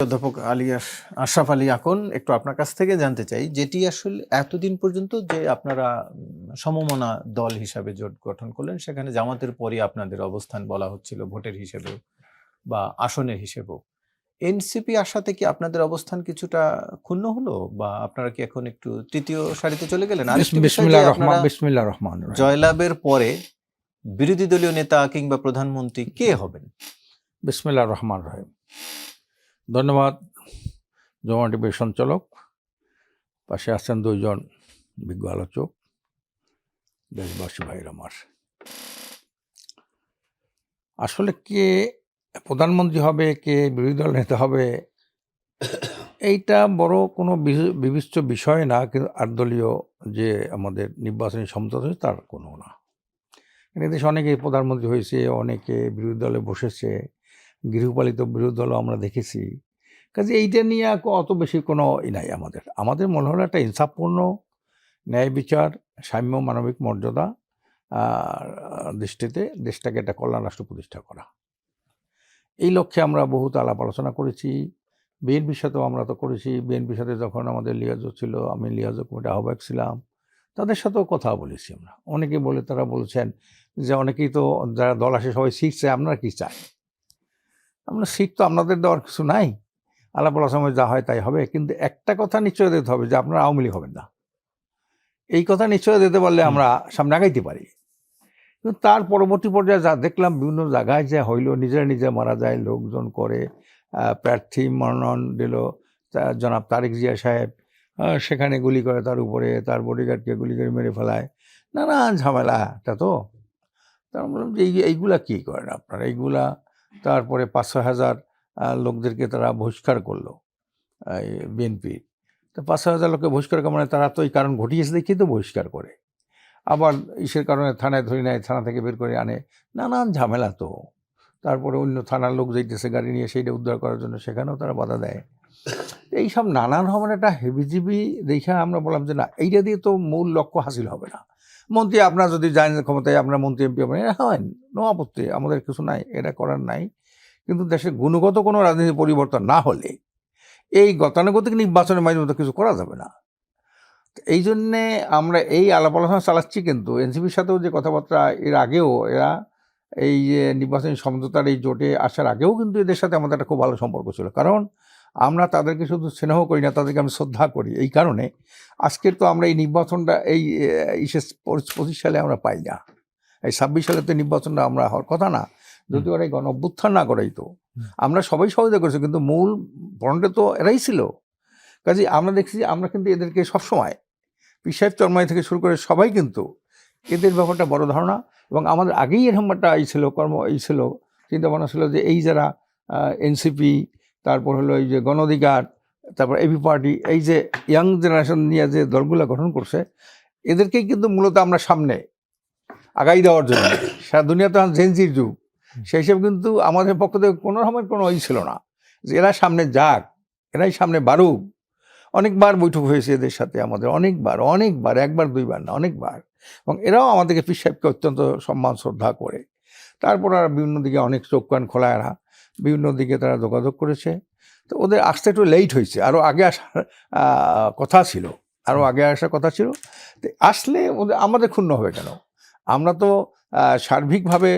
অধ্যাপক আশরাফ আলী আকন, একটু আপনার কাছ থেকে জানতে চাই, যেটি আসলে এতদিন পর্যন্ত যে আপনারা সমমনা দল হিসাবে জোট গঠন করলেন, সেখানে জামাতের পরে আপনাদের অবস্থান বলা হচ্ছিল ভোটের হিসেবেও বা আসনের হিসেবেও। এনসিপি আসাতে কি আপনাদের অবস্থান কিছুটা ক্ষুণ্ণ হলো, বা আপনারা কি এখন একটু তৃতীয় সারিতে চলে গেলেন? আরেকটি বিষয় যে আপনারা বিসমিল্লাহির রহমানির রহিম। জয়লাভের পরে বিরোধী দলীয় নেতা কিংবা প্রধানমন্ত্রী কে হবেন? বিসমিল্লাহির রহমানির রহিম। ধন্যবাদ জমা টিভির সঞ্চালক। পাশে আছেন দুইজন বিজ্ঞ আলোচক, দেশবাসী ভাইয়ের আমার। আসলে কে প্রধানমন্ত্রী হবে, কে বিরোধী দল নেতা হবে, এইটা বড় কোনো বিবিষ্ট বিষয় না। কিন্তু আটদলীয় যে আমাদের নির্বাচনী সমঝোতা হয়েছে তার কোনো না। এদেশে অনেকে প্রধানমন্ত্রী হয়েছে, অনেকে বিরোধী দলে বসেছে, গৃহপালিত বিরোধী দলও আমরা দেখেছি। কাজে এইটা নিয়ে অত বেশি কোনো নাই। আমাদের মনে হলো একটা ইনসাফপূর্ণ ন্যায় বিচার, সাম্য, মানবিক মর্যাদা দৃষ্টিতে দেশটাকে একটা কল্যাণ রাষ্ট্র প্রতিষ্ঠা করা। এই লক্ষ্যে আমরা বহুত আলাপ আলোচনা করেছি। বিএনপির সাথেও আমরা তো করেছি। বিএনপির সাথে যখন আমাদের লিয়াজও ছিল, আমি লিয়াজও কমিটির আহ্বায়ক ছিলাম, তাদের সাথেও কথা বলেছি আমরা। অনেকে তারা বলেছেন যে অনেকেই তো যারা দল আসে সবাই সিট চায়, আপনারা কি চায়? আমরা সিট তো আপনাদের দেওয়ার কিছু নাই, আলাপ আলোচনায় যা হয় তাই হবে। কিন্তু একটা কথা নিশ্চয় দিতে হবে যে আপনারা আওয়ামী লীগ হবেন না। এই কথা নিশ্চয় দিতে পারলে আমরা সামনে আগাইতে পারি। কিন্তু তার পরবর্তী পর্যায়ে যা দেখলাম, বিভিন্ন জায়গায় যে হইল, নিজে মারা যায়, লোকজন করে, প্রার্থী মনোনয়ন দিল জনাব তারেক জিয়া সাহেব, সেখানে গুলি করে তার উপরে, তার বডিগার্ডকে গুলি করে মেরে ফেলায়, নানান ঝামেলা। এটা তো তার বললাম যে এইগুলা কী করেন আপনারা? এইগুলা তারপরে 5-6 হাজার লোকদেরকে তারা বহিষ্কার করলো বিএনপি। তো 5-6 হাজার লোককে বহিষ্কার করে, মানে তারা তো এই কারণ ঘটিয়েছে দেখি তো বহিষ্কার করে, আবার ইসের কারণে থানায় ধরে নেয়, থানা থেকে বের করে আনে, নানান ঝামেলা তো। তারপরে অন্য থানার লোক যাইতেছে গাড়ি নিয়ে, সেইটা উদ্ধার করার জন্য, সেখানেও তারা বাধা দেয়। এইসব নানান ধরনের একটা হেবিজিবি দেখে আমরা বললাম যে না, এইটা দিয়ে তো মূল লক্ষ্য হাসিল হবে না। মন্ত্রী আপনারা যদি যান ক্ষমতায়, আপনারা মন্ত্রী এমপি হবেন, হয় নো আপত্তি, আমাদের কিছু নাই, এটা করার নাই। কিন্তু দেশের গুণগত কোনো রাজনীতি পরিবর্তন না হলে এই গতানুগতিক নির্বাচনের মাধ্যমে কিছু করা যাবে না। এই জন্যে আমরা এই আলাপ আলোচনা চালাচ্ছি। কিন্তু এনসিপির সাথেও যে কথাবার্তা, এর আগেও এরা এই যে নির্বাচনী সমঝোতার এই জোটে আসার আগেও কিন্তু এদের সাথে আমাদের একটা খুব ভালো সম্পর্ক ছিল। কারণ আমরা তাদেরকে শুধু স্নেহ করি না, তাদেরকে আমি শ্রদ্ধা করি। এই কারণে আজকের তো আমরা এই নির্বাচনটা এই 25 সালে আমরা পাই না, এই 26 সালে তো নির্বাচনটা আমরা হওয়ার কথা না, যদি ওরা এই গণ অভ্যুত্থান না করাই তো। আমরা সবাই সহযোগিতা করেছি, কিন্তু মূল ফ্রন্টে তো এরাই ছিল। কাজে আমরা দেখছি যে আমরা কিন্তু এদেরকে সবসময় পীর সাহেব চরমাই থেকে শুরু করে সবাই কিন্তু এদের ব্যাপারটা বড় ধারণা। এবং আমাদের আগেই এরকম একটা ছিল চিন্তাভাবনা ছিল যে এই যারা এনসিপি, তারপর হলো এই যে গণ অধিকার, তারপর এবি পার্টি, এই যে ইয়াং জেনারেশন নিয়ে যে দলগুলো গঠন করছে, এদেরকেই কিন্তু মূলত আমরা সামনে আগাই দেওয়ার জন্য। সারা দুনিয়া তো জেনজির যুগ, সেই হিসেবে কিন্তু আমাদের পক্ষ থেকে কোনো রকমের কোনো ছিল না যে এরা সামনে যাক, এরাই সামনে বাড়ুক। অনেকবার বৈঠক হয়েছে এদের সাথে আমাদের, অনেকবার, একবার দুইবার না, অনেকবার। এবং এরাও আমাদেরকে পীর সাহেবকে অত্যন্ত সম্মান শ্রদ্ধা করে। তারপর আর বিভিন্ন দিকে অনেক চোখ কান খোলা, এরা বিভিন্ন দিকে তারা যোগাযোগ করেছে। তো ওদের আসতে একটু লেট হয়েছে, আরও আগে আসার কথা ছিল, তো আসলে ওদের আমাদের ক্ষুণ্ণ হবে কেন? আমরা তো সার্বিকভাবে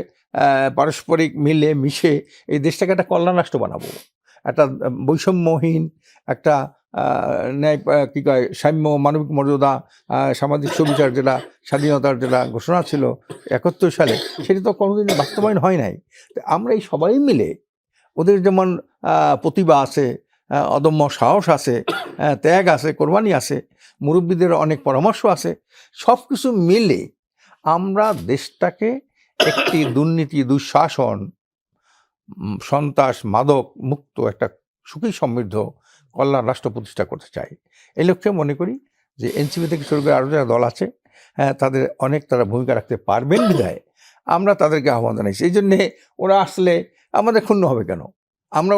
পারস্পরিক মিলে মিশে এই দেশটাকে একটা কল্যাণ রাষ্ট্র বানাবো, একটা বৈষম্যহীন, একটা ন্যায় কী কয় সাম্য, মানবিক মর্যাদা, সামাজিক সুবিচার, যেটা স্বাধীনতার যেটা ঘোষণা ছিল 71 সালে, সেটা তো কোনোদিন বাস্তবায়ন হয় নাই। তো আমরা এই সবাই মিলে, ওদের যেমন প্রতিভা আছে, অদম্য সাহস আছে, ত্যাগ আছে, কোরবানি আছে, মুরব্বীদের অনেক পরামর্শ আছে, সব কিছু মিলে আমরা দেশটাকে একটি দুর্নীতি, দুঃশাসন, সন্ত্রাস, মাদক মুক্ত একটা সুখী সমৃদ্ধ কল্যাণ রাষ্ট্র প্রতিষ্ঠা করতে চাই। এই লক্ষ্যে মনে করি যে এনসিপি থেকে শুরু করে আরও যারা দল আছে, তাদের তারা ভূমিকা রাখতে পারবেন বিধায় আমরা তাদেরকে আহ্বান জানাইছি। এই জন্যে ওরা আসলে আমাদের ক্ষুণ্ণ হবে কেন?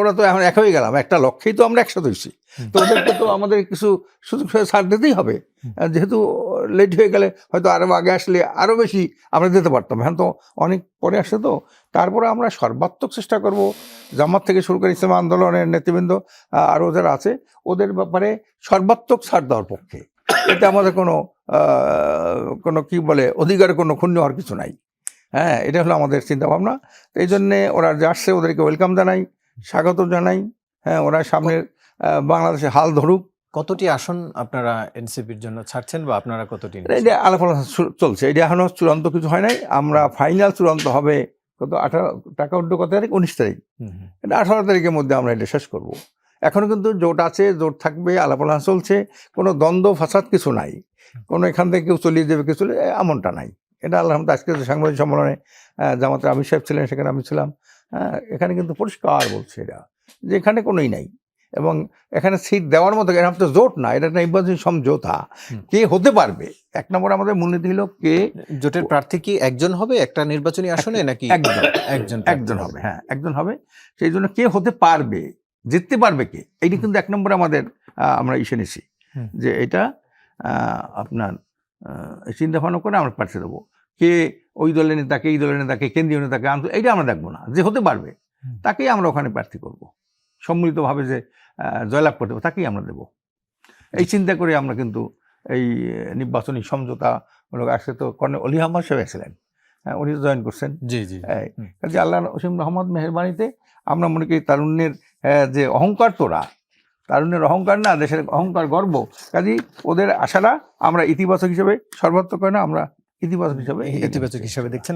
ওরা তো এখন এক হয়ে গেলাম, একটা লক্ষ্যেই তো আমরা একসাথে হয়েছি। তো ওদেরকে তো আমাদের কিছু সুযোগ ছাড় দিতেই হবে, যেহেতু লেট হয়ে গেলে হয়তো আরও আগে আসলে আরও বেশি আমরা দিতে পারতাম, এখন তো অনেক পরে আসছে। তো তারপরে আমরা সর্বাত্মক চেষ্টা করব, জামাত থেকে শুরু করে ইসলাম আন্দোলনের নেতৃবৃন্দ আরও যারা আছে ওদের ব্যাপারে সর্বাত্মক ছাড় দেওয়ার পক্ষে। এতে আমাদের কোনো কি বলে অধিকারের কোনো ক্ষুণ্ণ হওয়ার কিছু নাই। হ্যাঁ, এটা হলো আমাদের চিন্তাভাবনা। তো এই জন্যে ওরা যে আসছে ওদেরকে ওয়েলকাম জানাই, স্বাগত জানাই। হ্যাঁ, ওরা সামনের বাংলাদেশে হাল ধরুক। কতটি আসন আপনারা এনসিপির জন্য ছাড়ছেন বা আপনারা কতটি এটা আলাপ আলোচনা চলছে, এটা এখনো চূড়ান্ত কিছু হয় নাই। আমরা ফাইনাল চূড়ান্ত হবে কত 18 টাকা উঠলো কত তারিখ, 19 তারিখ, এটা 18 তারিখের মধ্যে আমরা এটা শেষ করব। এখনো কিন্তু জোট আছে, জোট থাকবে, আলাপ আলোচনা চলছে, কোনো দ্বন্দ্ব ফাসাদ কিছু নাই, কোনো এখান থেকে কেউ চলিয়ে যাবে কিছু এমনটা নাই। এটা আল্লাহ রহমতে আজকে সাংবাদিক সম্মেলনে জামাতের আমির সাহেব ছিলেন, সেখানে আমি ছিলাম। এখানে কিন্তু পরিষ্কার বলছে এরা যে এখানে কোনোই নাই, এবং এখানে সিট দেওয়ার মতো এরকম তো জোট না, এটা একটা নির্বাচনী সমঝোতা। কে হতে পারবে, এক নম্বর আমাদের মূলনীতি হলো কে জোটের প্রার্থী কি একজন হবে একটা নির্বাচনী আসনে নাকি একজন হবে? হ্যাঁ, একজন হবে। সেই জন্য কে হতে পারবে, জিততে পারবে কে, এইটা কিন্তু এক নম্বরে আমাদের আমরা ইসে নিছি যে এটা আপনার চিন্তা ভাবনা করে আমরা প্রার্থী দেবো। কে ওই দলের নেতাকে, এই দলের নেতাকে, কেন্দ্রীয় নেতাকে এইটা আমরা দেখবো না, যে হতে পারবে তাকেই আমরা ওখানে প্রার্থী করব, সম্মিলিতভাবে যে জয়লাভ করতে হবে তাকেই আমরা দেব। এই চিন্তা করে আমরা কিন্তু এই নির্বাচনী সমঝোতামূলক আসছে। তো কর্নেল অলি আহমদ সাহেব এসেছিলেন, উনি জয়েন করছেন। জি জি। কাজে আল্লাহ অসীম রহমত মেহেরবানিতে আমরা মনে করি তারুণ্যের যে অহংকার, তারুণ্যের অহংকার না, দেশের অহংকার, গর্ব, কাজেই ওদের আশাটা আমরা ইতিবাচক হিসেবে সর্বাত্মক করে না, আমরা ইতিবাচক হিসেবে দেখছেন।